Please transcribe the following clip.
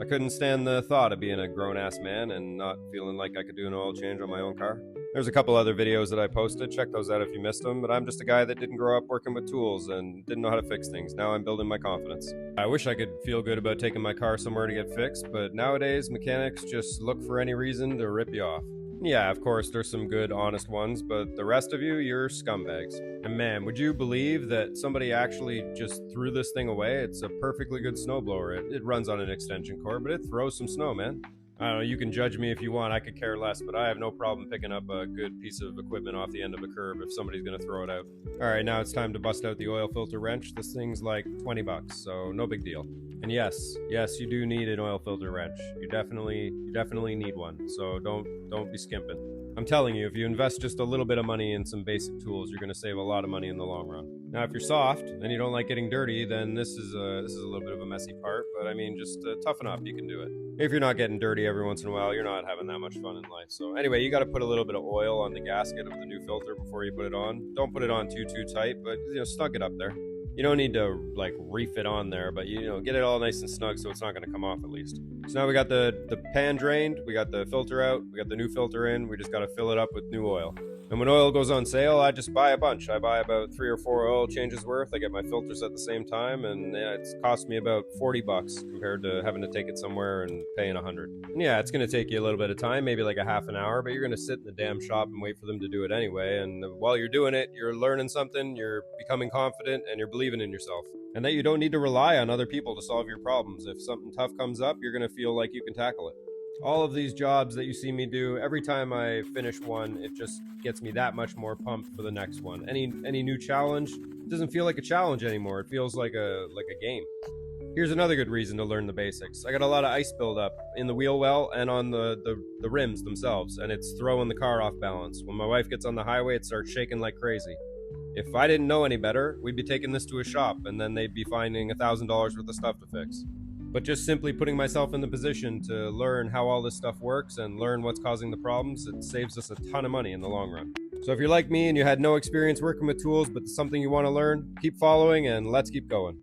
I couldn't stand the thought of being a grown-ass man and not feeling like I could do an oil change on my own car. There's a couple other videos that I posted. Check those out if you missed them. But I'm just a guy that didn't grow up working with tools and didn't know how to fix things. Now I'm building my confidence. I wish I could feel good about taking my car somewhere to get fixed, but nowadays mechanics just look for any reason to rip you off. Yeah, of course, there's some good, honest ones, but the rest of you, you're scumbags. And man, would you believe that somebody actually just threw this thing away? It's a perfectly good snowblower. It runs on an extension cord, but it throws some snow, man. I don't know, you can judge me if you want, I could care less, but I have no problem picking up a good piece of equipment off the end of a curb if somebody's gonna throw it out. Alright, now it's time to bust out the oil filter wrench. This thing's like 20 bucks, so no big deal. And yes, you do need an oil filter wrench. You definitely need one, so don't be skimping. I'm telling you, if you invest just a little bit of money in some basic tools, you're going to save a lot of money in the long run. Now, if you're soft and you don't like getting dirty, then this is a little bit of a messy part. But I mean, just toughen up. You can do it. If you're not getting dirty every once in a while, you're not having that much fun in life. So anyway, you got to put a little bit of oil on the gasket of the new filter before you put it on. Don't put it on too tight, but snug it up there. You don't need to like reef it on there, but get it all nice and snug so it's not going to come off at least. So now we got the pan drained, we got the filter out, we got the new filter in, we just got to fill it up with new oil. And when oil goes on sale, I just buy a bunch. I buy about 3 or 4 oil changes worth. I get my filters at the same time, and yeah, it's cost me about 40 bucks compared to having to take it somewhere and paying 100. And yeah, it's going to take you a little bit of time, maybe like a half an hour, but you're going to sit in the damn shop and wait for them to do it anyway. And while you're doing it, you're learning something, you're becoming confident, and you're believing in yourself. And that you don't need to rely on other people to solve your problems. If something tough comes up, you're going to feel like you can tackle it. All of these jobs that you see me do, every time I finish one, it just gets me that much more pumped for the next one. Any new challenge, it doesn't feel like a challenge anymore. It feels like a game. Here's another good reason to learn the basics. I got a lot of ice buildup in the wheel well and on the rims themselves, and it's throwing the car off balance. When my wife gets on the highway, it starts shaking like crazy. If I didn't know any better, we'd be taking this to a shop, and then they'd be finding $1,000 worth of stuff to fix. But just simply putting myself in the position to learn how all this stuff works and learn what's causing the problems, it saves us a ton of money in the long run. So if you're like me and you had no experience working with tools, but it's something you want to learn, keep following and let's keep going.